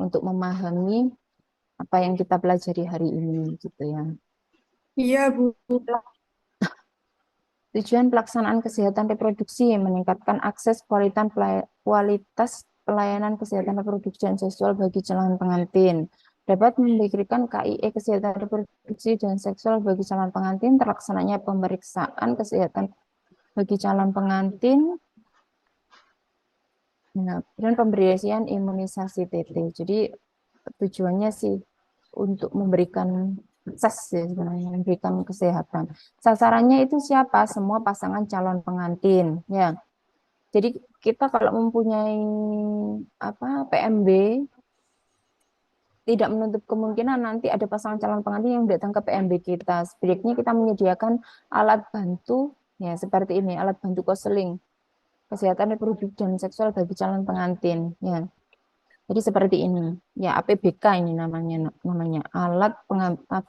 untuk memahami apa yang kita pelajari hari ini gitu ya. Iya, Bu. Tujuan pelaksanaan kesehatan reproduksi meningkatkan akses kualitas pelayanan kesehatan reproduksi dan seksual bagi calon pengantin. Dapat memberikan KIE kesehatan reproduksi dan seksual bagi calon pengantin, terlaksananya pemeriksaan kesehatan bagi calon pengantin, dan pemberian imunisasi TT. Jadi tujuannya sih untuk memberikan akses ya, sebenarnya memberikan kesehatan. Sasarannya itu siapa? Semua pasangan calon pengantin ya. Jadi kita kalau mempunyai PMB tidak menutup kemungkinan nanti ada pasangan calon pengantin yang datang ke PMB kita. Sebaiknya kita menyediakan alat bantu ya seperti ini, alat bantu konseling kesehatan reproduksi dan seksual bagi calon pengantin ya. Jadi seperti ini. Ya, APBK ini namanya alat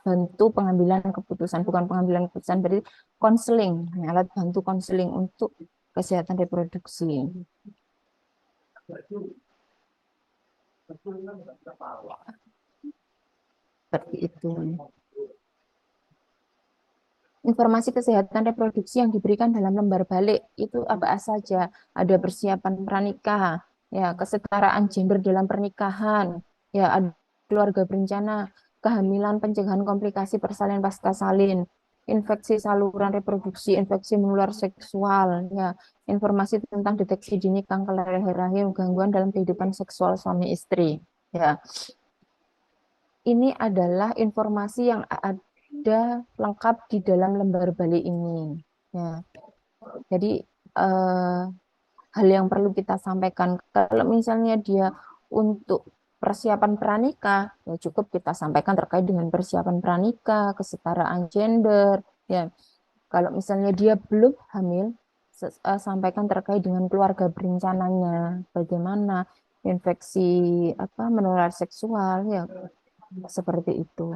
bantu pengambilan keputusan, bukan pengambilan keputusan, berarti konseling, ya, alat bantu konseling untuk kesehatan reproduksi. Seperti itu. Informasi kesehatan reproduksi yang diberikan dalam lembar balik itu apa saja? Ada persiapan pranikah, ya, kesetaraan gender dalam pernikahan, ya, ada keluarga berencana, kehamilan, pencegahan komplikasi persalin pasca salin, infeksi saluran reproduksi, infeksi menular seksual, ya, informasi tentang deteksi dini kanker leher rahim, gangguan dalam kehidupan seksual suami istri, ya. Ini adalah informasi yang ada lengkap di dalam lembar balik ini. Ya, jadi eh, hal yang perlu kita sampaikan kalau misalnya dia untuk persiapan pranikah, ya cukup kita sampaikan terkait dengan persiapan pranikah, kesetaraan gender. Ya, kalau misalnya dia belum hamil, sampaikan terkait dengan keluarga berencananya, bagaimana infeksi menular seksual, ya seperti itu.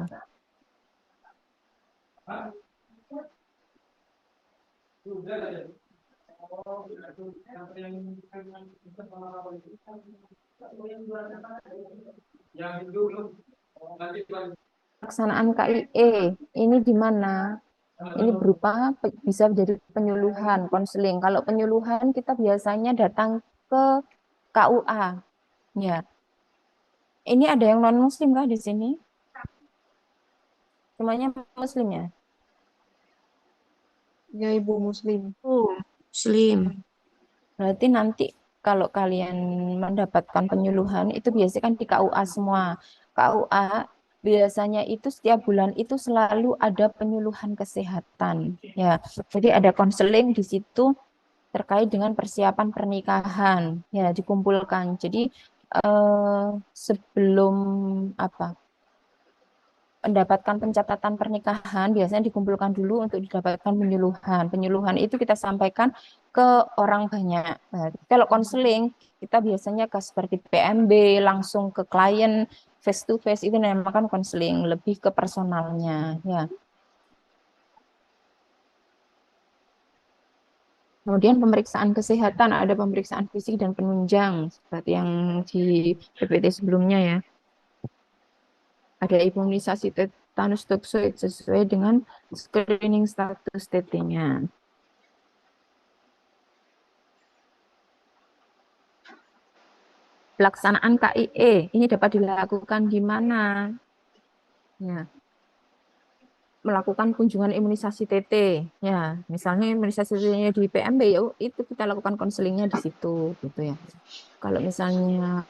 Pelaksanaan KIE ini di mana? Ini berupa bisa menjadi penyuluhan, konseling. Kalau penyuluhan kita biasanya datang ke KUA. Ya, ini ada yang non Muslim kah di sini? Semuanya Muslim ya? Ya, Ibu Muslim. Muslim. Berarti nanti kalau kalian mendapatkan penyuluhan itu biasanya kan di KUA semua. KUA biasanya itu setiap bulan itu selalu ada penyuluhan kesehatan. Ya, jadi ada konseling di situ terkait dengan persiapan pernikahan. Ya, dikumpulkan. Jadi sebelum apa mendapatkan pencatatan pernikahan biasanya dikumpulkan dulu untuk didapatkan penyuluhan. Penyuluhan itu kita sampaikan ke orang banyak. Nah, kalau konseling kita biasanya ke seperti PMB langsung ke klien face to face itu dinamakan konseling, lebih ke personalnya ya. Kemudian pemeriksaan kesehatan ada pemeriksaan fisik dan penunjang seperti yang di PPT sebelumnya ya. Ada imunisasi tetanus toksoid sesuai dengan screening status TT-nya. Pelaksanaan KIE ini dapat dilakukan di mana? Ya, melakukan kunjungan imunisasi TT. Ya, misalnya imunisasi TT-nya di PMB ya itu kita lakukan konselingnya di situ gitu ya. Kalau misalnya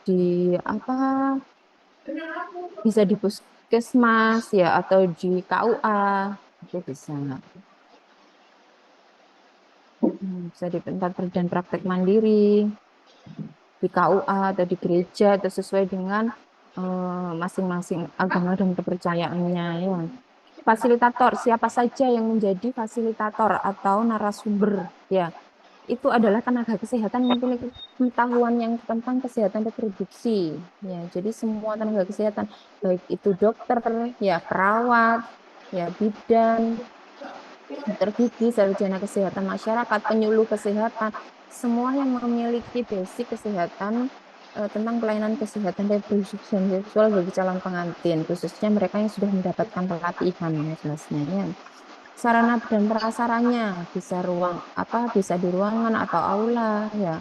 di apa bisa di puskesmas ya atau di KUA itu bisa. Bisa di tempat dan praktek mandiri di KUA atau di gereja atau sesuai dengan masing-masing agama dan kepercayaannya ya. Fasilitator siapa saja yang menjadi fasilitator atau narasumber ya itu adalah tenaga kesehatan yang memiliki pengetahuan yang tentang kesehatan reproduksi ya jadi semua tenaga kesehatan baik itu dokter ya perawat ya bidan dokter gigi sarjana kesehatan masyarakat penyuluh kesehatan semua yang memiliki basic kesehatan tentang pelayanan kesehatan reproduksi dan seksual bagi calon pengantin, khususnya mereka yang sudah mendapatkan pelatihan ya jelasnya ya. Sarana dan prasarannya bisa ruang apa bisa di ruangan atau aula ya,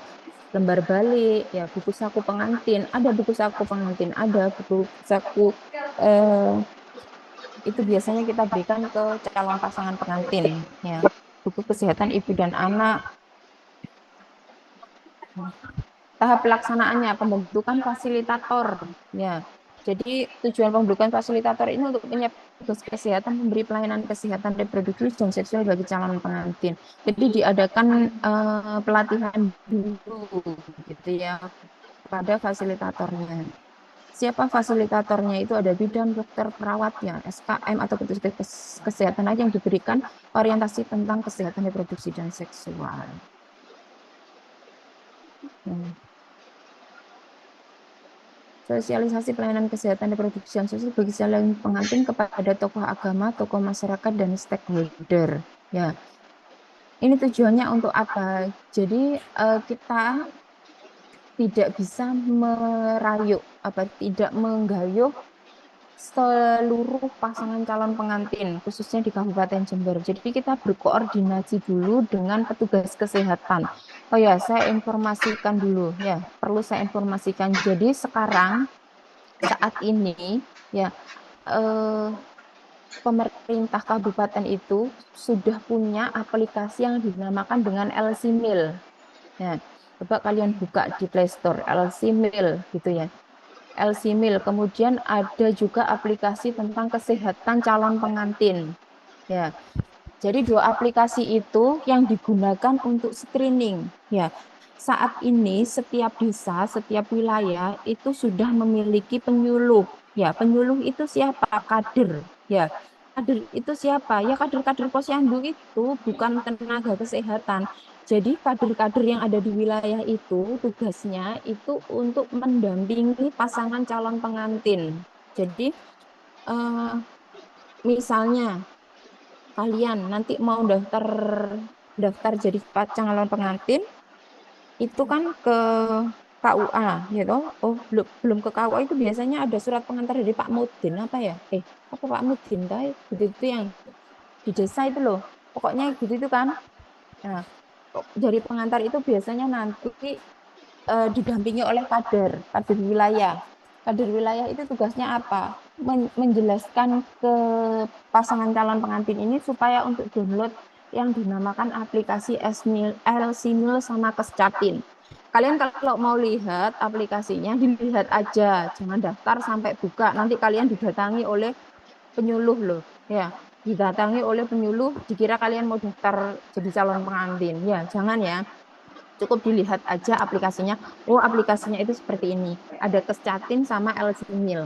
lembar balik ya, buku saku pengantin, ada buku saku pengantin, ada buku saku eh, itu biasanya kita berikan ke calon pasangan pengantin ya. Buku kesehatan ibu dan anak. Tahap pelaksanaannya, pembentukan fasilitator. Ya, jadi tujuan pembentukan fasilitator ini untuk menyiapkan tugas kesehatan, memberi pelayanan kesehatan reproduksi dan seksual bagi calon pengantin. Jadi diadakan pelatihan dulu, gitu ya, pada fasilitatornya. Siapa fasilitatornya? Itu ada bidan, dokter, perawatnya, SKM atau petugas kesehatan aja yang diberikan orientasi tentang kesehatan reproduksi dan seksual. Hmm. Sosialisasi pelayanan kesehatan reproduksi dan seksual bagi calon pengantin kepada tokoh agama, tokoh masyarakat, dan stakeholder. Ya, ini tujuannya untuk apa? Jadi kita tidak bisa merayuk, apa tidak menggayuh seluruh pasangan calon pengantin, khususnya di Kabupaten Jember. Jadi kita berkoordinasi dulu dengan petugas kesehatan. Oh ya, saya informasikan dulu ya, perlu saya informasikan. Jadi sekarang saat ini ya, eh, pemerintah kabupaten itu sudah punya aplikasi yang dinamakan dengan LC-Mil. Ya, coba kalian buka di Play Store LC-Mil gitu ya. LC-Mil. Kemudian ada juga aplikasi tentang kesehatan calon pengantin. Ya, jadi dua aplikasi itu yang digunakan untuk screening. Ya, saat ini setiap desa, setiap wilayah itu sudah memiliki penyuluh. Ya, penyuluh itu siapa? Kader. Ya, kader itu siapa? Ya, kader-kader posyandu itu bukan tenaga kesehatan. Jadi kader-kader yang ada di wilayah itu tugasnya itu untuk mendampingi pasangan calon pengantin. Jadi eh, misalnya kalian nanti mau daftar daftar jadi calon pengantin itu kan ke KUA gitu. Oh, belum belum ke KUA itu biasanya ada surat pengantar dari Pak Mudin apa ya? Apa Pak Mudin tadi? Gitu itu yang di desa itu loh. Pokoknya gitu itu kan. Nah, dari pengantar itu biasanya nanti didampingi oleh kader wilayah. Kader wilayah itu tugasnya apa? Menjelaskan ke pasangan calon pengantin ini supaya untuk download yang dinamakan aplikasi LCMIL sama Kescatin. Kalian kalau mau lihat aplikasinya, dilihat aja, jangan daftar sampai buka. Nanti kalian didatangi oleh penyuluh loh, ya. Didatangi oleh penyuluh, dikira kalian mau daftar jadi calon pengantin. Ya, jangan ya. Cukup dilihat aja aplikasinya. Oh, aplikasinya itu seperti ini. Ada Kescatin sama LCMIL.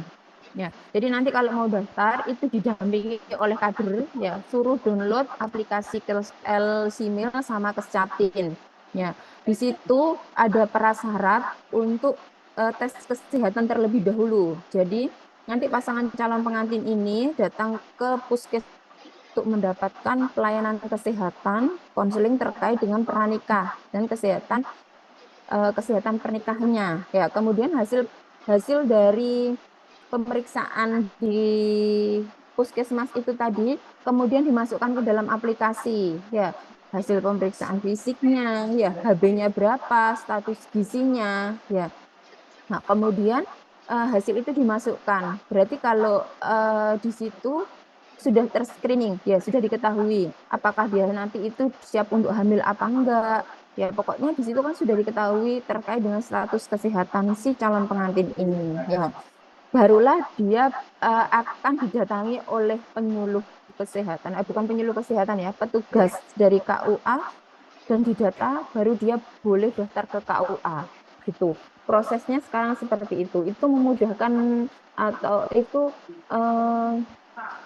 Ya, jadi nanti kalau mau daftar itu didampingi oleh kader ya, suruh download aplikasi LCMIL sama Kescatin. Ya, di situ ada prasyarat untuk tes kesehatan terlebih dahulu. Jadi nanti pasangan calon pengantin ini datang ke puskesmas untuk mendapatkan pelayanan kesehatan, konseling terkait dengan pernikah dan kesehatan pernikahannya. Ya, kemudian hasil hasil dari pemeriksaan di puskesmas itu tadi kemudian dimasukkan ke dalam aplikasi. Ya, hasil pemeriksaan fisiknya, ya, HB-nya berapa, status gizinya, ya. Nah, kemudian hasil itu dimasukkan. Berarti kalau di situ sudah terscreening, ya sudah diketahui apakah dia nanti itu siap untuk hamil apa enggak. Ya, pokoknya di situ kan sudah diketahui terkait dengan status kesehatan si calon pengantin ini. Ya, barulah dia akan didatangi oleh penyuluh kesehatan, bukan penyuluh kesehatan ya, petugas dari KUA dan didata baru dia boleh daftar ke KUA gitu. Prosesnya sekarang seperti itu. Itu memudahkan atau itu eh,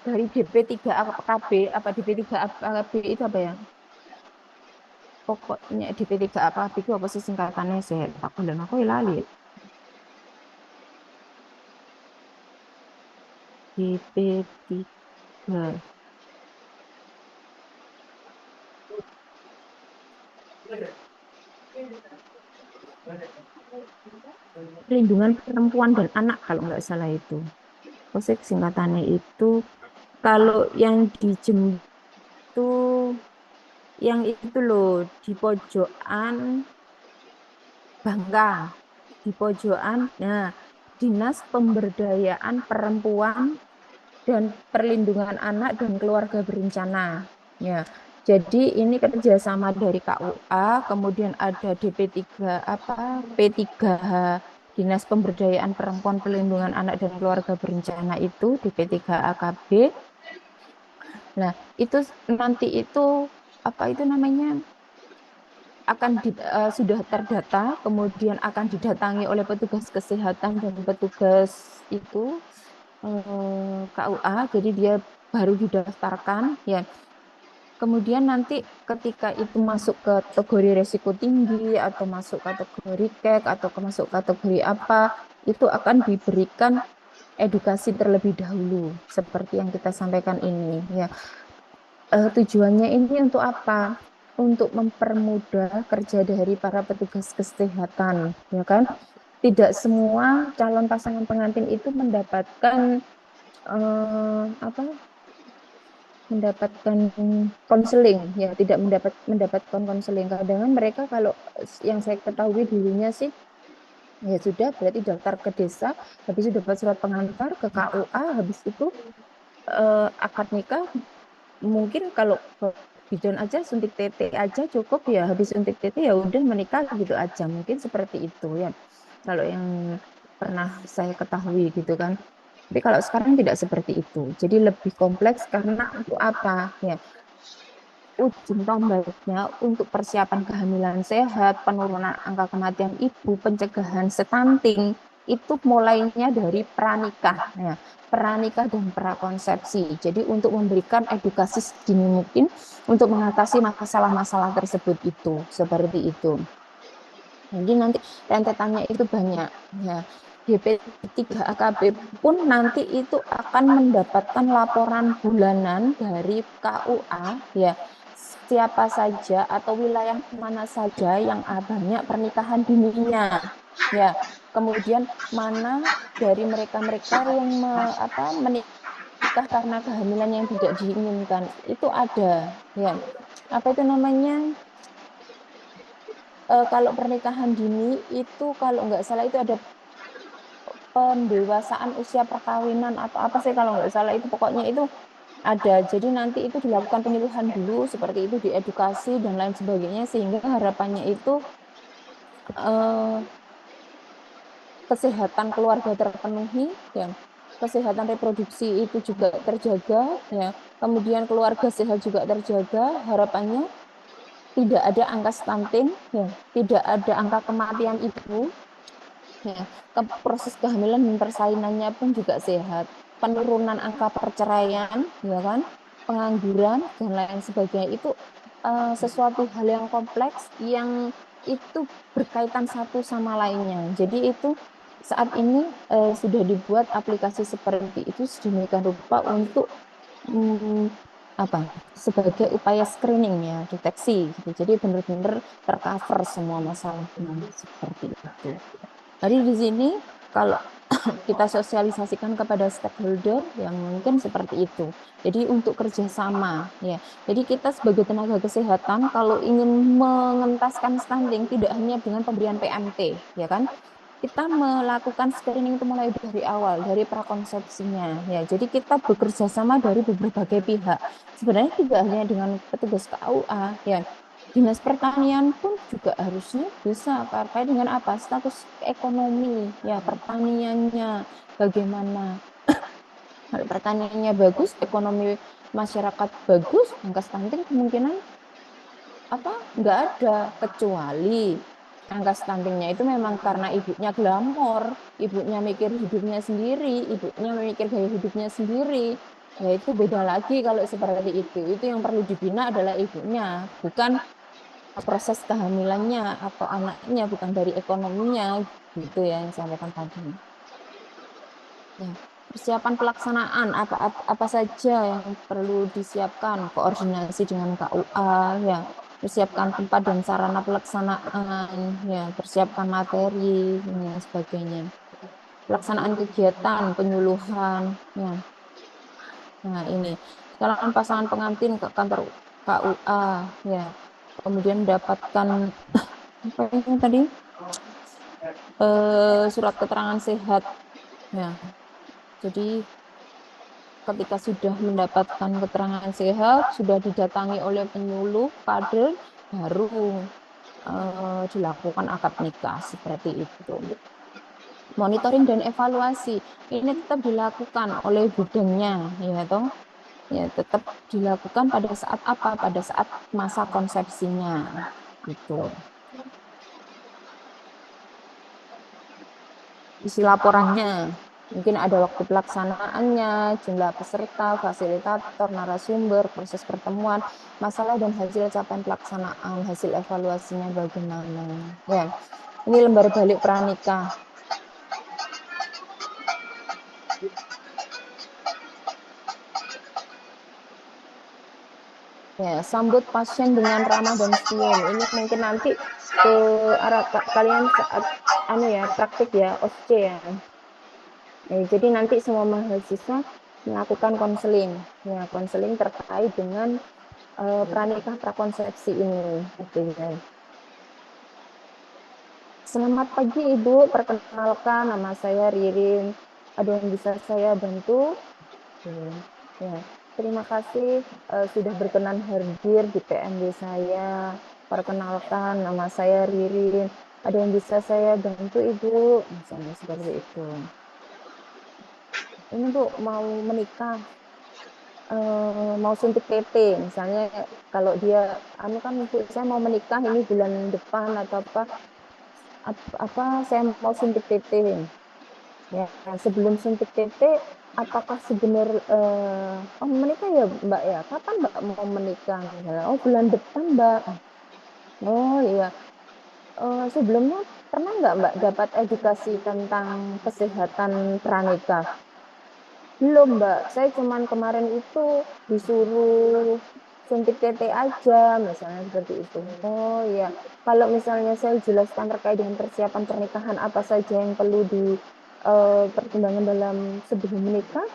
dari DP3 AKB apa DP3 AKB itu apa ya? Pokoknya DP3 AKB itu apa sih singkatannya saya tak bilang aku lali. DP3. Perlindungan perempuan dan anak kalau nggak salah itu. Posek singkatannya itu kalau yang di Jember itu yang itu loh di pojokan Bangka, di pojokan. Nah, Dinas Pemberdayaan Perempuan dan Perlindungan Anak dan Keluarga Berencana. Ya, jadi ini kerjasama dari KUA, kemudian ada DP3 apa P3H Dinas Pemberdayaan Perempuan Perlindungan Anak dan Keluarga Berencana itu DP3 AKB. Nah, itu nanti itu apa itu namanya sudah terdata, kemudian akan didatangi oleh petugas kesehatan dan petugas itu KUA, jadi dia baru didaftarkan ya. Kemudian nanti ketika itu masuk ke kategori risiko tinggi atau masuk kategori CAC atau masuk kategori apa, itu akan diberikan edukasi terlebih dahulu seperti yang kita sampaikan ini ya. Tujuannya ini untuk apa? Untuk mempermudah kerja dari para petugas kesehatan, ya kan? Tidak semua calon pasangan pengantin itu mendapatkan apa? Mendapatkan konseling, ya, tidak mendapatkan konseling. Kadang mereka kalau yang saya ketahui dulunya sih ya sudah berarti daftar ke desa, habis itu dapat surat pengantar ke KUA, habis itu akad nikah. Mungkin kalau ke bidan aja suntik TT aja cukup ya, habis suntik TT ya udah menikah gitu aja, mungkin seperti itu ya kalau yang pernah saya ketahui gitu kan. Tapi kalau sekarang tidak seperti itu, jadi lebih kompleks karena untuk apa ya, ujung tombaknya untuk persiapan kehamilan sehat, penurunan angka kematian ibu, pencegahan stunting, itu mulainya dari pranikah. Nah, pranikah dan prakonsepsi. Jadi untuk memberikan edukasi sedini mungkin untuk mengatasi masalah-masalah tersebut itu, seperti itu. Jadi nanti rentetannya itu banyak. Ya, DP3 AKB pun nanti itu akan mendapatkan laporan bulanan dari KUA ya, siapa saja atau wilayah mana saja yang banyak pernikahan dininya. Ya, kemudian mana dari mereka-mereka yang menikah karena kehamilan yang tidak diinginkan. Itu ada ya. Apa itu namanya? Kalau pernikahan dini itu kalau nggak salah itu ada pendewasaan usia perkawinan atau apa sih kalau nggak salah itu pokoknya itu ada. Jadi nanti itu dilakukan penyuluhan dulu seperti itu, diedukasi dan lain sebagainya sehingga harapannya itu eh, kesehatan keluarga terpenuhi ya. Kesehatan reproduksi itu juga terjaga ya. Kemudian keluarga sehat juga terjaga. Harapannya tidak ada angka stunting ya, tidak ada angka kematian ibu. Ya, proses kehamilan dan persalinannya pun juga sehat. Penurunan angka perceraian, ya kan, pengangguran dan lain sebagainya itu sesuatu hal yang kompleks yang itu berkaitan satu sama lainnya. Jadi itu saat ini sudah dibuat aplikasi seperti itu sedemikian rupa untuk mm, apa sebagai upaya screening ya, deteksi gitu. Jadi benar-benar tercover semua masalahnya seperti itu. Jadi di sini kalau kita sosialisasikan kepada stakeholder yang mungkin seperti itu. Jadi untuk kerjasama, ya. Jadi kita sebagai tenaga kesehatan kalau ingin mengentaskan stunting tidak hanya dengan pemberian PMT, ya kan? Kita melakukan screening itu mulai dari awal, dari prakonsepsinya, ya. Jadi kita bekerja sama dari berbagai pihak. Sebenarnya tidak hanya dengan petugas KUA, ya. Dinas Pertanian pun juga harusnya bisa terkait dengan apa status ekonomi ya pertaniannya bagaimana. Kalau pertaniannya bagus, ekonomi masyarakat bagus, angka stunting kemungkinan apa nggak ada, kecuali angka stuntingnya itu memang karena ibunya glamor, ibunya mikir hidupnya sendiri, ibunya mikir gaya hidupnya sendiri. Ya itu beda lagi kalau seperti itu. Itu yang perlu dibina adalah ibunya, bukan proses kehamilannya atau anaknya, bukan dari ekonominya gitu ya yang saya sampaikan tadi. Ya, persiapan pelaksanaan apa saja yang perlu disiapkan, koordinasi dengan KUA ya. persiapkan tempat dan sarana pelaksanaan, ya, persiapkan materi, dan sebagainya. Pelaksanaan kegiatan, penyuluhan, ya. Nah, ini calon pasangan pengantin ke kantor KUA, ya. Kemudian mendapatkan apa ini tadi? Surat keterangan sehat, ya. Jadi ketika sudah mendapatkan keterangan sehat, sudah didatangi oleh penyuluh kader, baru dilakukan akad nikah seperti itu. Monitoring dan evaluasi ini tetap dilakukan oleh bidangnya, ya toh, ya tetap dilakukan pada saat apa? Pada saat masa konsepsinya, gitu. Isi laporannya, mungkin ada waktu pelaksanaannya, jumlah peserta, fasilitator, narasumber, proses pertemuan, masalah dan hasil capaian pelaksanaan, hasil evaluasinya bagaimana. Ya, ini lembar balik pranikah. Ya, sambut pasien dengan ramah dan cium. Ini mungkin nanti ke arah kalian saat anu ya, praktik ya, OSCE ya. Jadi nanti semua mahasiswa melakukan konseling. Ya, konseling terkait dengan pranikah prakonsepsi ini. Gitu ya. Selamat pagi Ibu, perkenalkan nama saya Ririn. Ada yang bisa saya bantu? Ya, terima kasih sudah berkenan hadir di PMB saya. Perkenalkan, nama saya Ririn. Ada yang bisa saya bantu, Ibu? Misalnya seperti itu. Ini Bu mau menikah, mau suntik PT, misalnya kalau dia, anu kan Bu, saya mau menikah ini bulan depan atau apa, apa saya mau suntik PT. Ya, sebelum suntik TT, apakah sebenarnya oh menikah ya Mbak ya? Kapan Mbak mau menikah? Misalnya, oh bulan depan Mbak. Oh iya. Sebelumnya pernah nggak Mbak dapat edukasi tentang kesehatan pranikah? Belum Mbak. Saya cuman kemarin itu disuruh suntik TT aja, misalnya seperti itu. Oh iya. Kalau misalnya saya jelaskan terkait dengan persiapan pernikahan apa saja yang perlu di pertimbangan dalam sebelum menikah,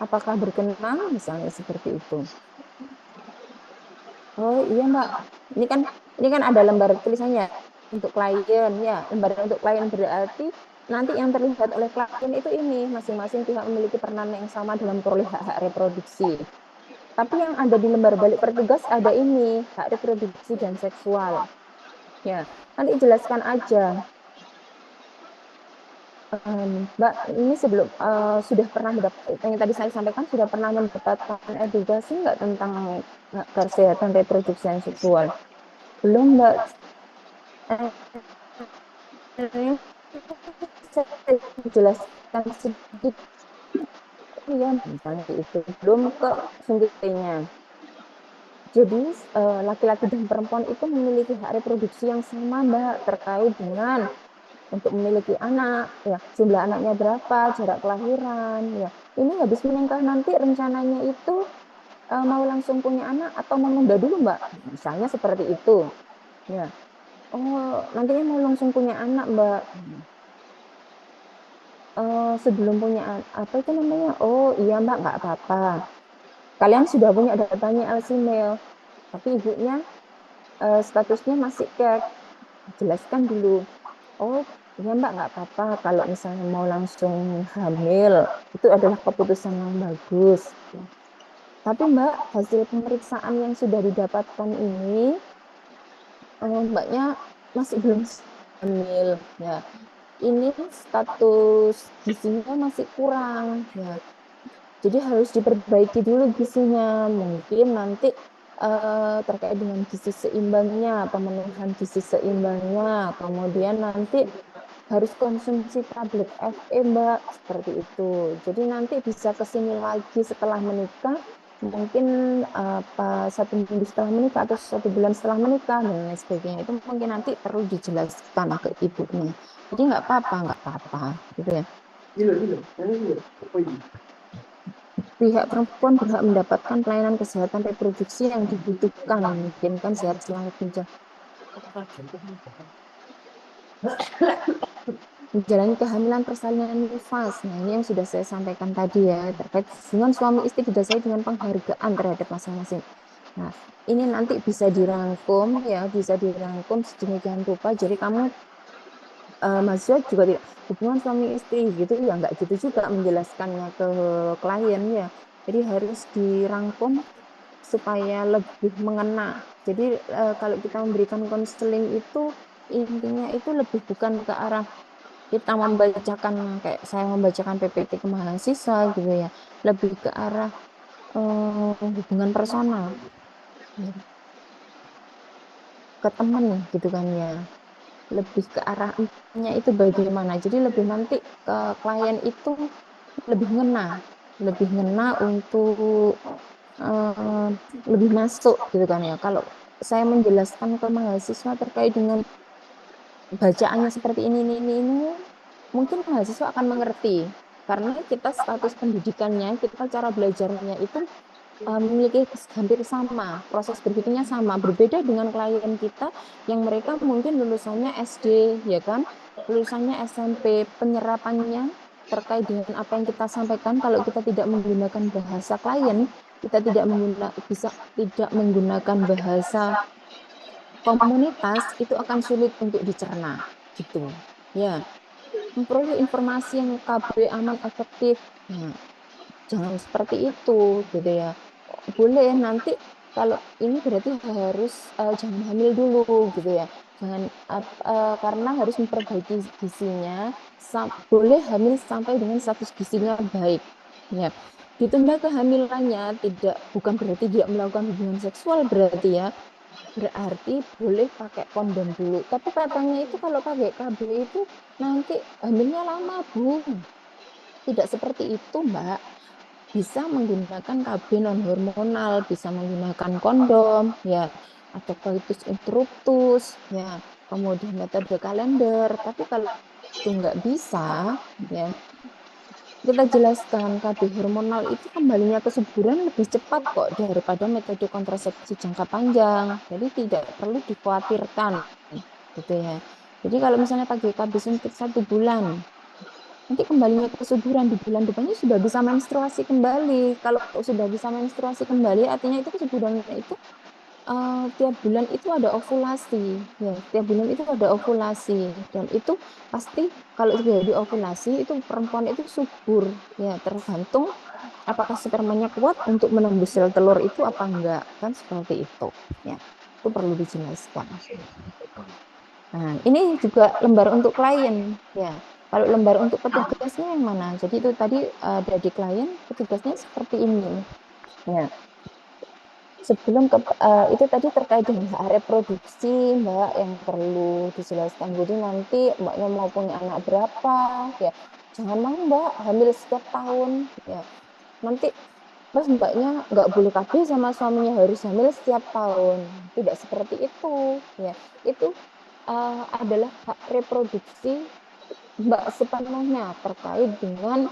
apakah berkenan misalnya seperti itu. Oh iya Mbak, ini kan ada lembar tulisannya untuk klien ya. Lembar untuk klien berarti nanti yang terlihat oleh klien itu ini masing-masing pihak memiliki peranan yang sama dalam memperoleh hak-hak reproduksi. Tapi yang ada di lembar balik petugas ada ini hak reproduksi dan seksual. Ya, nanti jelaskan aja. Mbak, ini sebelum sudah pernah mendapat yang tadi saya sampaikan sudah pernah mendapatkan edukasi nggak tentang kesehatan reproduksi dan seksual? Belum, Mbak. Eh, saya jelaskan sedikit ya, misalnya itu belum ke suntiknya. Jadi laki-laki dan perempuan itu memiliki hak reproduksi yang sama, Mbak, terkait dengan untuk memiliki anak, ya jumlah anaknya berapa, jarak kelahiran, ya. Ini habis menikah nanti rencananya itu mau langsung punya anak atau menunda dulu, Mbak? Misalnya seperti itu. Ya. Oh, nantinya mau langsung punya anak, Mbak. Sebelum punya apa itu namanya? Oh, iya, Mbak, nggak apa-apa. Kalian sudah punya datanya Alsimel, tapi ibunya statusnya masih cek. Jelaskan dulu. Oh, iya Mbak, nggak apa-apa. Kalau misalnya mau langsung hamil, itu adalah keputusan yang bagus. Tapi Mbak, hasil pemeriksaan yang sudah didapatkan ini, Mbaknya masih belum hamil. Ya, ini status gizinya masih kurang. Ya, jadi harus diperbaiki dulu gizinya. Mungkin nanti terkait dengan gizi seimbangnya, pemenuhan gizi seimbangnya, kemudian nanti harus konsumsi tablet FE, Mbak, seperti itu. Jadi nanti bisa ke sini lagi setelah menikah, mungkin apa 1 minggu setelah menikah atau 1 bulan setelah menikah dan lain sebagainya. Itu mungkin nanti perlu dijelaskan ke ibunya. Jadi nggak apa-apa, gitu ya. pihak perempuan berhak mendapatkan pelayanan kesehatan reproduksi yang dibutuhkan, memungkinkan sehat selamat menjalani kehamilan persalinan nifas. Nah, ini yang sudah saya sampaikan tadi ya, terkait hubungan suami istri didasari dengan penghargaan terhadap masing-masing. Nah, ini nanti bisa dirangkum ya, bisa dirangkum sedemikian rupa. Jadi kamu mahasiswa juga tidak hubungan suami istri gitu ya, nggak gitu juga menjelaskannya ke klien ya. Jadi harus dirangkum supaya lebih mengena. Jadi kalau kita memberikan konseling itu intinya itu lebih bukan ke arah kita membacakan kayak saya membacakan PPT ke mahasiswa gitu ya, lebih ke arah hubungan personal ya, ke teman gitu kan ya, lebih ke arahnya itu bagaimana. Jadi lebih nanti ke klien itu lebih ngena, lebih ngena untuk eh, lebih masuk gitu kan ya. Kalau saya menjelaskan ke mahasiswa terkait dengan bacaannya seperti ini, mungkin mahasiswa akan mengerti. Karena kita status pendidikannya, kita cara belajarnya itu memiliki hampir sama, proses berpikirnya sama, berbeda dengan klien kita yang mereka mungkin lulusannya SD, ya kan, lulusannya SMP, penyerapannya terkait dengan apa yang kita sampaikan, kalau kita tidak menggunakan bahasa klien, kita tidak bisa tidak menggunakan bahasa komunitas, itu akan sulit untuk dicerna, gitu. Ya, memperoleh informasi yang KB aman efektif. Nah, jangan seperti itu gitu ya. Boleh nanti kalau ini berarti harus jangan hamil dulu gitu ya. Jangan karena harus memperbaiki gizinya. Boleh hamil sampai dengan status gizinya baik. Ya. Ditunda kehamilannya tidak bukan berarti tidak melakukan hubungan seksual berarti ya. Berarti boleh pakai kondom dulu. Tapi katanya itu kalau pakai KB itu nanti hamilnya lama, Bu. Tidak seperti itu, Mbak. Bisa menggunakan KB non hormonal, bisa menggunakan kondom, ya, atau coitus interruptus, ya, kemudian metode kalender. Tapi kalau itu nggak bisa, ya, kita jelaskan KB hormonal itu kembalinya ke kesuburan lebih cepat kok daripada metode kontrasepsi jangka panjang. Jadi tidak perlu dikhawatirkan, gitu ya. Jadi kalau misalnya pakai KB suntik 1 bulan, nanti kembalinya ke kesuburan di bulan depannya sudah bisa menstruasi kembali. Kalau sudah bisa menstruasi kembali, artinya itu kesuburannya itu tiap bulan itu ada ovulasi, ya. Tiap bulan itu ada ovulasi, dan itu pasti kalau terjadi ovulasi itu perempuan itu subur, ya. Tergantung apakah spermanya kuat untuk menembus sel telur itu apa enggak, kan seperti itu, ya. Itu perlu dijelaskan. Nah, ini juga lembar untuk klien, ya. Kalau lembar untuk petugasnya yang mana? Jadi itu tadi ada di klien, petugasnya seperti ini. Ya, sebelum ke itu tadi terkait dengan hak reproduksi, Mbak, yang perlu dijelaskan. Jadi nanti Mbaknya mau punya anak berapa, ya. Jangan mau Mbak hamil setiap tahun, ya. Nanti terus Mbaknya nggak boleh KB sama suaminya harus hamil setiap tahun. Tidak seperti itu, ya. Itu adalah hak reproduksi Mbak sepenuhnya terkait dengan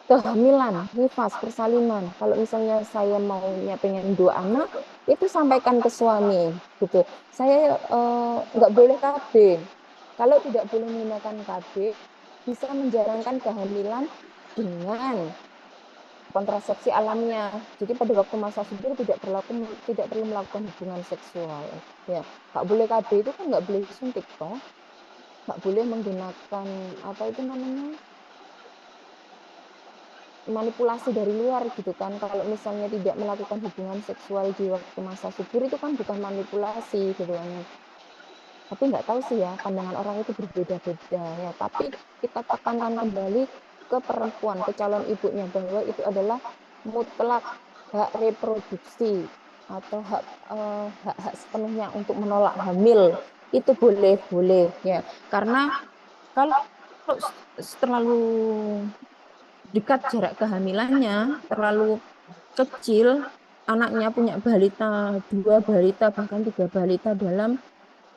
kehamilan, nifas, persalinan. Kalau misalnya saya maunya pengen 2 anak, itu sampaikan ke suami, gitu. Saya nggak boleh KB. Kalau tidak boleh menggunakan KB, bisa menjalankan kehamilan dengan kontrasepsi alamnya. Jadi pada waktu masa subur tidak perlu melakukan hubungan seksual. Ya, nggak boleh KB itu kan nggak boleh suntik toh, nggak boleh menggunakan apa itu namanya manipulasi dari luar gitu kan. Kalau misalnya tidak melakukan hubungan seksual di waktu masa subur itu kan bukan manipulasi gitu kan. Tapi nggak tahu sih ya, pandangan orang itu berbeda-beda ya. Tapi kita tekankan kembali ke perempuan, ke calon ibunya bahwa itu adalah mutlak hak reproduksi atau hak sepenuhnya untuk menolak hamil. Itu boleh-boleh ya. Karena kalau terlalu dekat jarak kehamilannya, terlalu kecil, anaknya punya balita, 2 balita, bahkan 3 balita dalam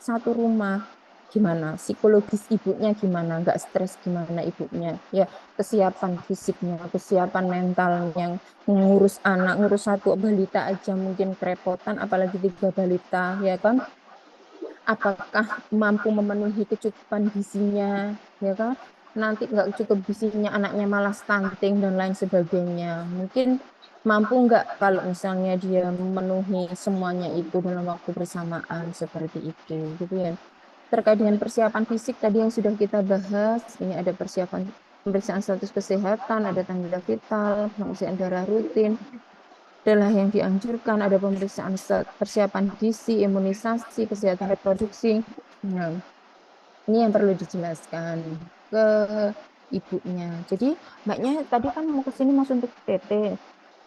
satu rumah. gimana, psikologis ibunya gimana, nggak stres gimana ibunya, ya kesiapan fisiknya, kesiapan mentalnya, ngurus anak, ngurus satu balita aja mungkin kerepotan, apalagi tiga balita, ya kan? Apakah mampu memenuhi kecukupan gizinya, ya kan? Nanti nggak cukup gizinya, anaknya malah stunting dan lain sebagainya. Mungkin mampu nggak kalau misalnya dia memenuhi semuanya itu dalam waktu bersamaan seperti itu, gitu ya. Terkait dengan persiapan fisik tadi yang sudah kita bahas, ini ada persiapan pemeriksaan status kesehatan, ada tanda vital, pemeriksaan darah rutin, adalah yang dianjurkan, ada pemeriksaan persiapan gizi, imunisasi, kesehatan reproduksi. Nah, ini yang perlu dijelaskan ke ibunya. Jadi, mbaknya tadi kan mau ke sini mau suntik TT.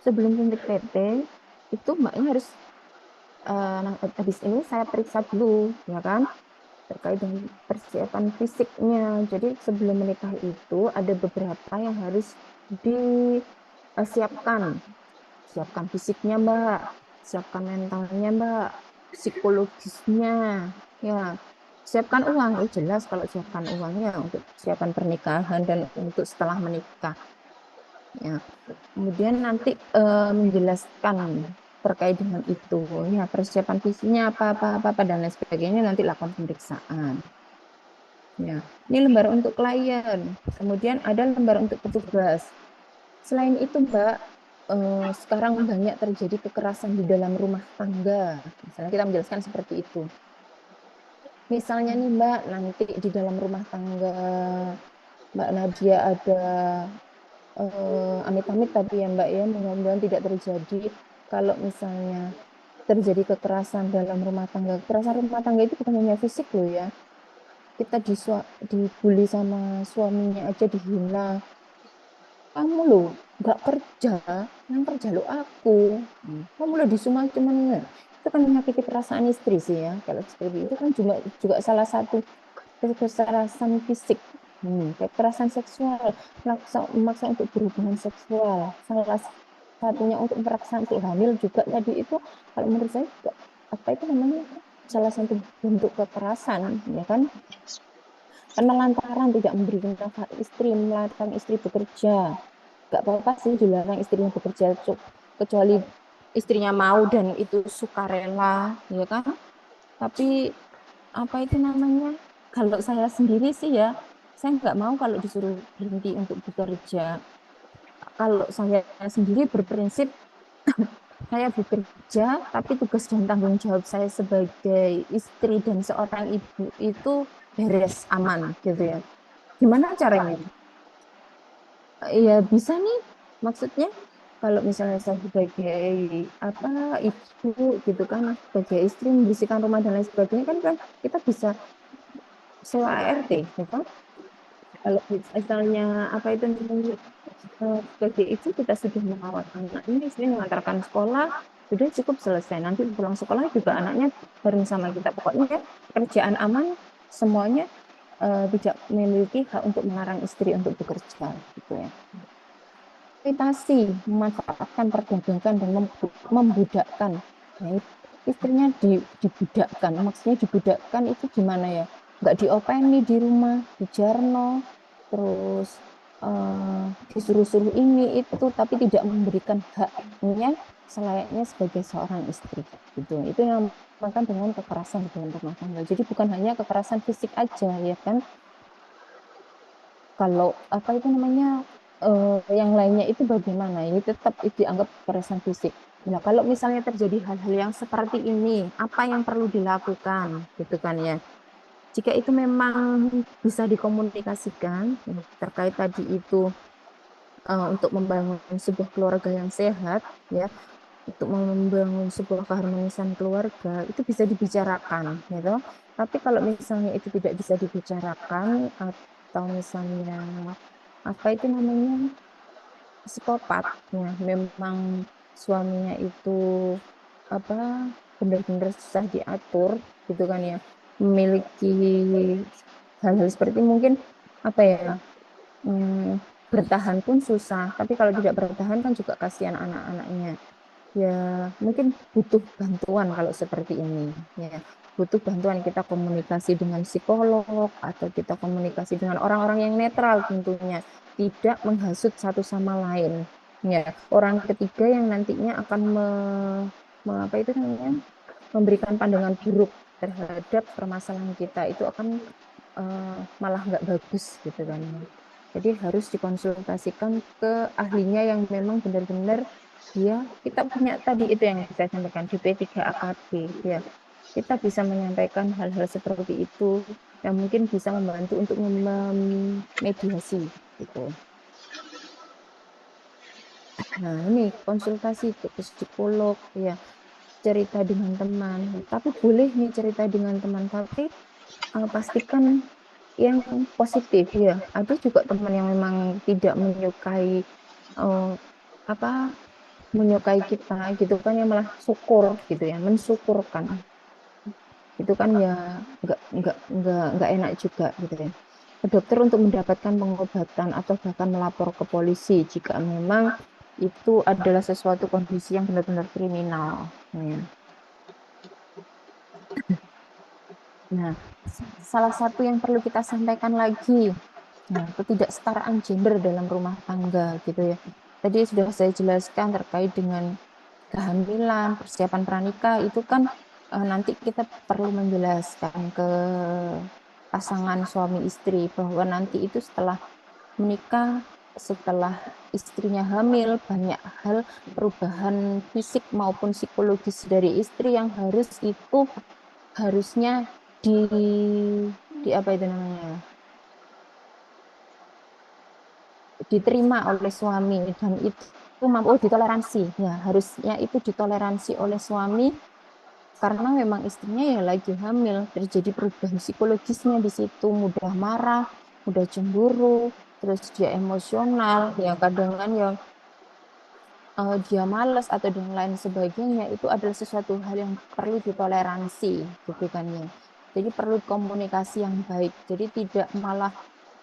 Sebelum suntik TT, itu mbaknya harus, nah, habis ini saya periksa dulu, ya kan? Terkait dengan persiapan fisiknya. Jadi sebelum menikah itu ada beberapa yang harus disiapkan. Siapkan fisiknya, Mbak. Siapkan mentalnya, Mbak. Psikologisnya. Ya, siapkan uang. Jelas kalau siapkan uangnya untuk siapkan pernikahan dan untuk setelah menikah. Ya. Kemudian nanti menjelaskan terkait dengan itu. Ya, persiapan fisiknya apa, dan lain sebagainya nanti lakukan pemeriksaan. Ya, ini lembar untuk klien. Kemudian ada lembar untuk petugas. Selain itu, Mbak, sekarang banyak terjadi kekerasan di dalam rumah tangga. Misalnya kita menjelaskan seperti itu. Misalnya nih, Mbak, nanti di dalam rumah tangga Mbak Nadia ada amit-amit tapi ya, Mbak ya, mudah-mudahan tidak terjadi. Kalau misalnya terjadi kekerasan dalam rumah tangga, kekerasan rumah tangga itu bukan hanya fisik loh ya. Kita dibully sama suaminya aja, dihina, kamu loh nggak kerja, yang kerja lo aku. Kamu lo disuruh cuman itu kan menyakiti perasaan istri sih ya. Kalau seperti itu kan juga juga salah satu kekerasan fisik. Kekerasan seksual, memaksa untuk berhubungan seksual, salah satunya untuk memaksa untuk hamil juga tadi itu, kalau menurut saya juga, apa itu namanya, salah satu bentuk kekerasan, ya kan? Karena lantaran tidak memberi nafkah istri, melarang istri bekerja. Gak apa-apa sih dilarang istrinya bekerja, kecuali istrinya mau dan itu sukarela, ya kan? Tapi apa itu namanya? Kalau saya sendiri sih ya, saya nggak mau kalau disuruh berhenti untuk bekerja. Kalau saya sendiri berprinsip, saya bekerja, tapi tugas dan tanggung jawab saya sebagai istri dan seorang ibu itu beres, aman, gitu ya. Gimana caranya? Ya bisa nih, maksudnya kalau misalnya saya sebagai apa, ibu gitu kan, sebagai istri membersihkan rumah dan lain sebagainya kan kita bisa sewa ART, ya kan? Kalau misalnya apa itu namanya, sebagai ibu kita sudah merawat anak ini, istri mengantarkan sekolah, sudah cukup selesai. Nanti pulang sekolah juga anaknya bareng sama kita. Pokoknya kerjaan aman, semuanya, tidak memiliki hak untuk melarang istri untuk bekerja, gitu ya. Eksploitasi, memanfaatkan, perdagangkan, dan membudakkan. Nah, istrinya dibudakkan. Maksudnya dibudakkan itu gimana ya? Nggak diopeni di rumah, dijarno, terus disuruh-suruh ini itu, tapi tidak memberikan haknya selayaknya sebagai seorang istri. Gitu. Itu yang dinamakan dengan kekerasan di dalam rumah tangga. Jadi bukan hanya kekerasan fisik aja, ya kan? Kalau apa itu namanya, yang lainnya itu bagaimana? Ini tetap itu dianggap kekerasan fisik. Nah, kalau misalnya terjadi hal-hal yang seperti ini, apa yang perlu dilakukan, gitu kan ya? Jika itu memang bisa dikomunikasikan, terkait tadi itu, untuk membangun sebuah keluarga yang sehat, ya, untuk membangun sebuah keharmonisan keluarga itu bisa dibicarakan, gitu. Tapi kalau misalnya itu tidak bisa dibicarakan, atau misalnya apa itu namanya, psikopat, ya memang suaminya itu apa, benar-benar susah diatur, gitu kan ya, memiliki hal-hal seperti mungkin apa ya, bertahan pun susah, tapi kalau tidak bertahan kan juga kasihan anak-anaknya, ya mungkin butuh bantuan kalau seperti ini, ya. butuh bantuan kita komunikasi dengan psikolog atau kita komunikasi dengan orang-orang yang netral tentunya, tidak menghasut satu sama lain. Ya, orang ketiga yang nantinya akan apa itu namanya, memberikan pandangan buruk terhadap permasalahan kita itu akan malah nggak bagus gitu kan ya. Jadi harus dikonsultasikan ke ahlinya yang memang benar-benar dia, kita punya tadi itu yang saya sampaikan di P3AKB ya. Kita bisa menyampaikan hal-hal seperti itu yang mungkin bisa membantu untuk memediasi gitu. Nah, ini konsultasi ke psikolog ya, cerita dengan teman. Tapi boleh nih cerita dengan teman, tapi pastikan yang positif ya. Ada juga teman yang memang tidak menyukai eh, apa menyukai kita gitu kan, yang malah syukur gitu ya, mensyukurkan. Itu kan ya nggak enak juga gitu ya. Ke dokter untuk mendapatkan pengobatan atau bahkan melapor ke polisi jika memang itu adalah sesuatu kondisi yang benar-benar kriminal. Ya. Nah, salah satu yang perlu kita sampaikan lagi, nah, ketidaksetaraan gender dalam rumah tangga gitu ya. Tadi sudah saya jelaskan terkait dengan kehamilan, persiapan pranikah itu kan nanti kita perlu menjelaskan ke pasangan suami istri bahwa nanti itu setelah menikah, setelah istrinya hamil, banyak hal perubahan fisik maupun psikologis dari istri yang harusnya di apa itu namanya, diterima oleh suami, dan itu mampu ditoleransi ya, harusnya itu ditoleransi oleh suami karena memang istrinya ya lagi hamil, terjadi perubahan psikologisnya di situ, mudah marah, mudah cemburu, terus dia emosional ya, kadang kan ya dia malas atau dan lain sebagainya, itu adalah sesuatu hal yang perlu ditoleransi gitu kan ya. Jadi perlu komunikasi yang baik, jadi tidak malah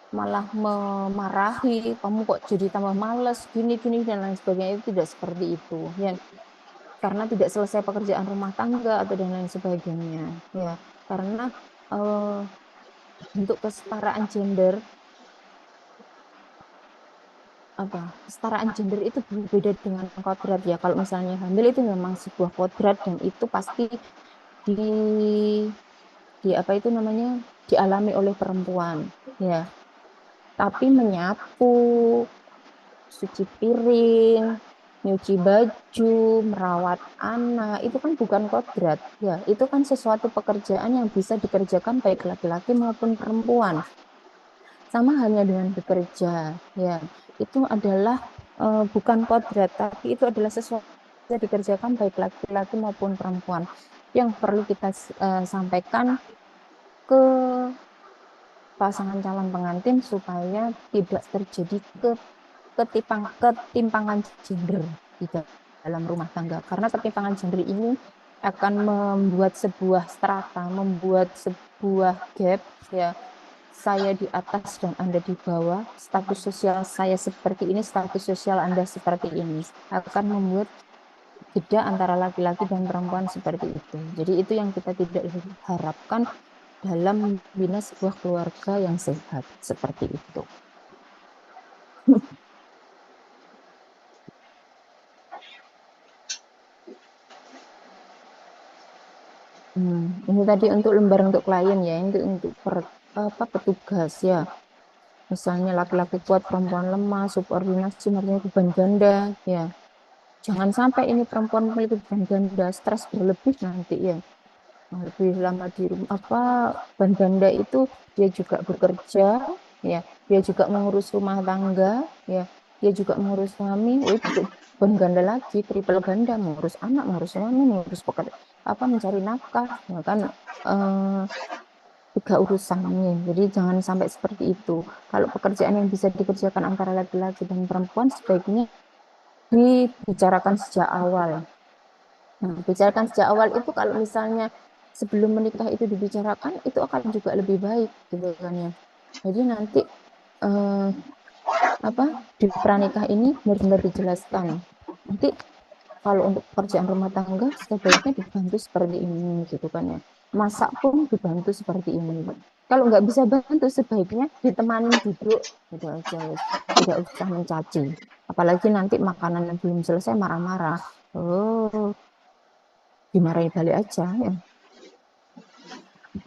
malah memarahi, kamu kok jadi tambah males gini gini dan lain sebagainya, itu tidak seperti itu ya, karena tidak selesai pekerjaan rumah tangga atau dan lain sebagainya ya, karena eh, untuk kesetaraan gender, apa, kesetaraan gender itu berbeda dengan kodrat ya. Kalau misalnya hamil itu memang sebuah kodrat dan itu pasti di apa itu namanya, dialami oleh perempuan ya. Tapi menyapu, cuci piring, nyuci baju, merawat anak, itu kan bukan kodrat ya. Itu kan sesuatu pekerjaan yang bisa dikerjakan baik laki-laki maupun perempuan. Sama halnya dengan bekerja ya. Itu adalah bukan kodrat, tapi itu adalah sesuatu yang bisa dikerjakan baik laki-laki maupun perempuan. Yang perlu kita sampaikan ke pasangan calon pengantin supaya tidak terjadi ketimpangan gender di dalam rumah tangga. Karena ketimpangan gender ini akan membuat sebuah strata, membuat sebuah gap ya. Saya di atas dan Anda di bawah, status sosial saya seperti ini, status sosial Anda seperti ini, akan membuat beda antara laki-laki dan perempuan seperti itu. Jadi itu yang kita tidak harapkan dalam membina sebuah keluarga yang sehat seperti itu. Ini tadi untuk lembar untuk klien ya, untuk apa, petugas ya. Misalnya laki-laki kuat, perempuan lemah, subordinasi, artinya beban ganda ya. Jangan sampai ini perempuan memiliki beban ganda, stres berlebih nanti ya. Lebih lama di rumah, apa, beban ganda itu dia juga bekerja ya, dia juga mengurus rumah tangga ya, dia juga mengurus suami. Oh, itu beban ganda lagi, triple ganda, mengurus anak, mengurus suami, mengurus pekerja, apa, mencari nafkah ya kan, eh, tiga urusan ini. Jadi jangan sampai seperti itu. Kalau pekerjaan yang bisa dikerjakan antara laki-laki dan perempuan sebaiknya dibicarakan sejak awal. Nah, bicarakan sejak awal itu kalau misalnya sebelum menikah itu dibicarakan, itu akan juga lebih baik gitu kan ya. Jadi nanti eh, apa, di pranikah ini benar-benar dijelaskan. Nanti kalau untuk pekerjaan rumah tangga sebaiknya dibantu seperti ini gitu kan ya. masak pun dibantu seperti ini. Kalau nggak bisa bantu, sebaiknya ditemani duduk, gitu aja, wes. Tidak usah mencaci. Apalagi nanti makanan yang belum selesai marah-marah. Oh, dimarahi balik aja ya.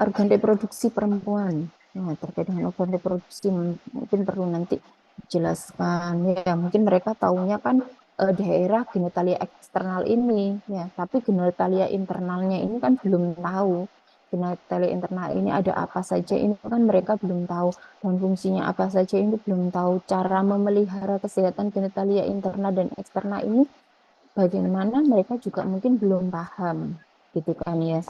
Organ reproduksi perempuan. Nah, terkait dengan organ reproduksi mungkin perlu nanti dijelaskan ya. Mungkin mereka taunya kan daerah genitalia eksternal ini ya, tapi genitalia internalnya ini kan belum tahu. Genitalia internal ini ada apa saja ini kan mereka belum tahu dan fungsinya apa saja ini belum tahu. Cara memelihara kesehatan genitalia internal dan eksternal ini bagaimana mereka juga mungkin belum paham gitu kan ya.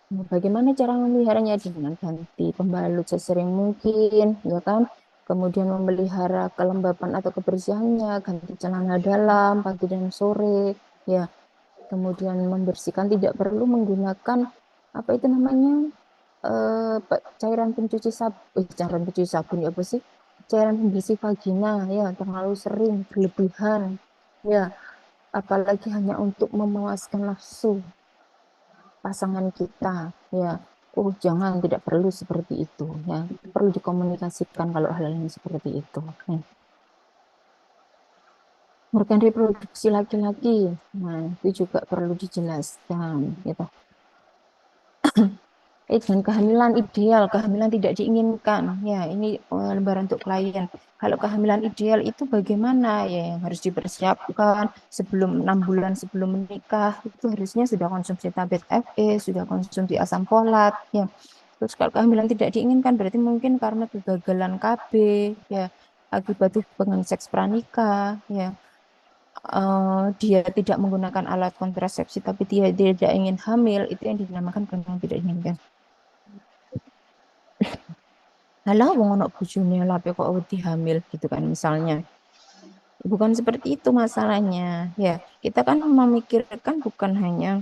Nah, bagaimana cara memeliharanya dengan ganti pembalut sesering mungkin ya kan, kemudian memelihara kelembapan atau kebersihannya, ganti celana dalam pagi dan sore ya, kemudian membersihkan, tidak perlu menggunakan apa itu namanya, cairan pencuci sabun, cairan pencuci sabun ya apa sih, cairan pembersih vagina ya, terlalu sering berlebihan ya, apalagi hanya untuk memuaskan nafsu pasangan kita ya. Oh jangan, tidak perlu seperti itu ya, perlu dikomunikasikan kalau hal yang seperti itu ya. Organ reproduksi laki-laki, nah itu juga perlu dijelaskan gitu. Dan kehamilan ideal, kehamilan tidak diinginkan. Ya, ini lembaran untuk klien. Kalau kehamilan ideal itu bagaimana ya, yang harus dipersiapkan sebelum 6 bulan sebelum menikah itu harusnya sudah konsumsi tablet FE, sudah konsumsi asam folat. Ya, terus kalau kehamilan tidak diinginkan berarti mungkin karena kegagalan KB, ya, akibat hubungan seks pranikah, ya. Dia tidak menggunakan alat kontrasepsi tapi dia tidak ingin hamil, itu yang dinamakan kehamilan tidak diinginkan. Halah wong ono bojone lape kok wedi hamil gitu kan misalnya. Bukan seperti itu masalahnya. Ya, kita kan memikirkan bukan hanya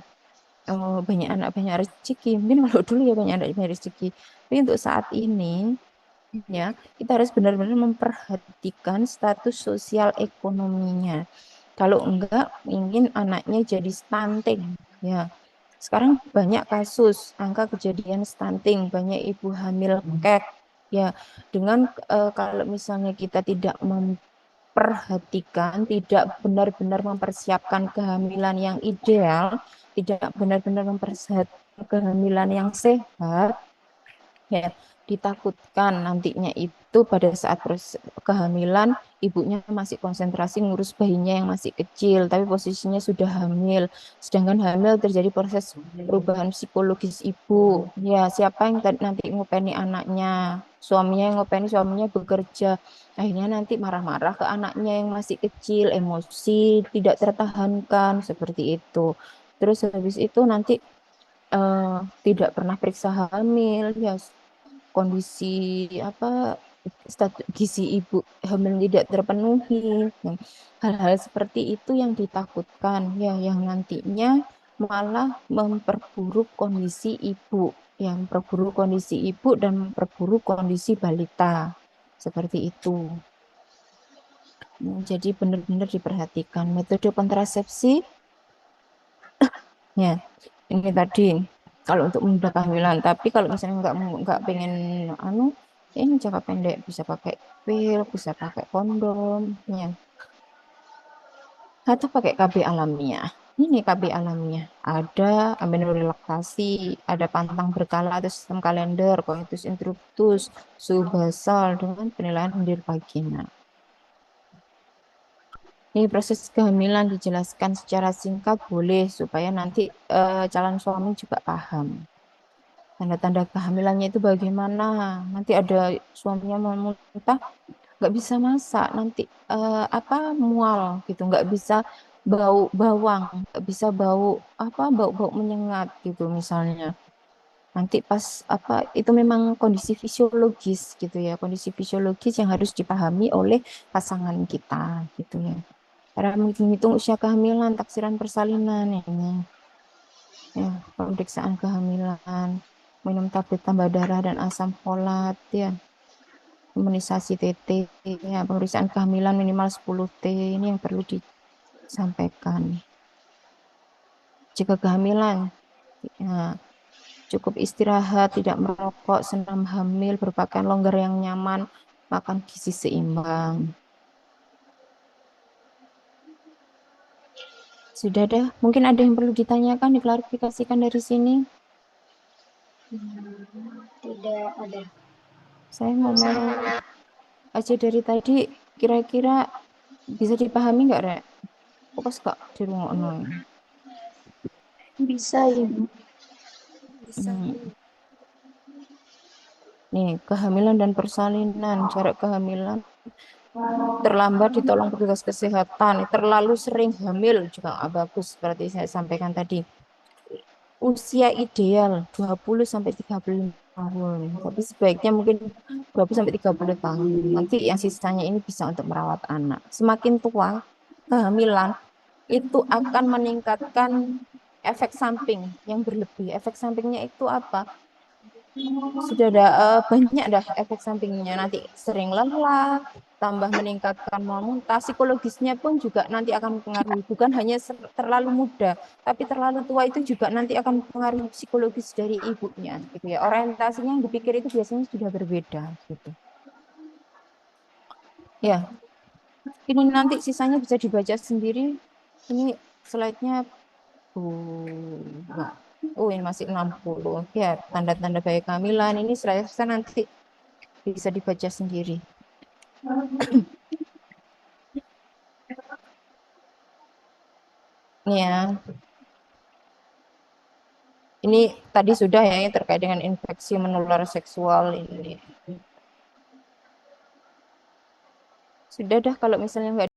banyak anak banyak rezeki. Mungkin kalau dulu ya banyak anak banyak rezeki. Tapi untuk saat ini ya, kita harus benar-benar memperhatikan status sosial ekonominya. Kalau enggak, ingin anaknya jadi stunting. Ya, sekarang banyak kasus angka kejadian stunting, banyak ibu hamil kek. Ya, dengan kalau misalnya kita tidak memperhatikan, tidak benar-benar mempersiapkan kehamilan yang ideal, tidak benar-benar mempersiapkan kehamilan yang sehat, ya, ditakutkan nantinya itu pada saat proses kehamilan ibunya masih konsentrasi ngurus bayinya yang masih kecil, tapi posisinya sudah hamil. Sedangkan hamil terjadi proses perubahan psikologis ibu. Ya, siapa yang nanti ngopeni anaknya? Suaminya yang ngopeni, suaminya bekerja. Akhirnya nanti marah-marah ke anaknya yang masih kecil, emosi tidak tertahankan seperti itu. Terus habis itu nanti eh, tidak pernah periksa hamil, ya kondisi apa, status gizi ibu hamil tidak terpenuhi. Nah, hal-hal seperti itu yang ditakutkan ya, yang nantinya malah memperburuk kondisi ibu, yang memperburuk kondisi ibu dan memperburuk kondisi balita seperti itu. Jadi benar-benar diperhatikan metode kontrasepsi ya, ini tadi kalau untuk menunda kehamilan. Tapi kalau misalnya nggak pengen anu, ini jangka pendek bisa pakai pil, bisa pakai kondom ya, atau pakai KB alamiah. Ini KB alamiah ada aminorelaktasi, ada pantang berkala atau sistem kalender, coitus interruptus, suhu basal dengan penilaian hendir vagina. Ini proses kehamilan dijelaskan secara singkat boleh supaya nanti calon suami juga paham. Tanda-tanda kehamilannya itu bagaimana? Nanti ada suaminya mau muntah, nggak bisa masak, nanti apa, mual gitu, nggak bisa bau bawang, nggak bisa bau apa, bau-bau menyengat gitu misalnya. Nanti pas apa itu memang kondisi fisiologis gitu ya, kondisi fisiologis yang harus dipahami oleh pasangan kita gitu ya. Cara menghitung usia kehamilan, taksiran persalinan ini ya, pemeriksaan kehamilan, minum tablet tambah darah dan asam folat ya, imunisasi TT ya, pemeriksaan kehamilan minimal 10 T ini yang perlu disampaikan. Jika kehamilan ya, cukup istirahat, tidak merokok, senam hamil, berpakaian longgar yang nyaman, makan gizi seimbang. Sudah deh, mungkin ada yang perlu ditanyakan, diklarifikasikan dari sini. Tidak ada. Saya ngomong aja dari tadi, kira-kira bisa dipahami nggak, Rek? Fokus kak di ruang Bisa, Ibu. Hmm. Nih, kehamilan dan persalinan, jarak kehamilan terlambat ditolong petugas kesehatan, terlalu sering hamil juga nggak bagus seperti saya sampaikan tadi. Usia ideal 20 sampai 35 tahun. Tapi sebaiknya mungkin 20 sampai 30 tahun. Nanti yang sisanya ini bisa untuk merawat anak. Semakin tua, kehamilan itu akan meningkatkan efek samping yang berlebih. Efek sampingnya itu apa? Sudah ada banyak dah efek sampingnya, nanti sering lelah, tambah meningkatkan mau muntah, psikologisnya pun juga nanti akan mempengaruhi, bukan hanya terlalu muda, tapi terlalu tua itu juga nanti akan mempengaruhi psikologis dari ibunya gitu ya. Orientasinya yang dipikir itu biasanya sudah berbeda gitu. Ya, ini nanti sisanya bisa dibaca sendiri. Ini slide-nya enggak. Oh, ini masih 60. Ya, tanda-tanda bayi kehamilan ini slide nanti bisa dibaca sendiri. Ya, ini tadi sudah ya yang terkait dengan infeksi menular seksual ini. Sudah dah kalau misalnya nggak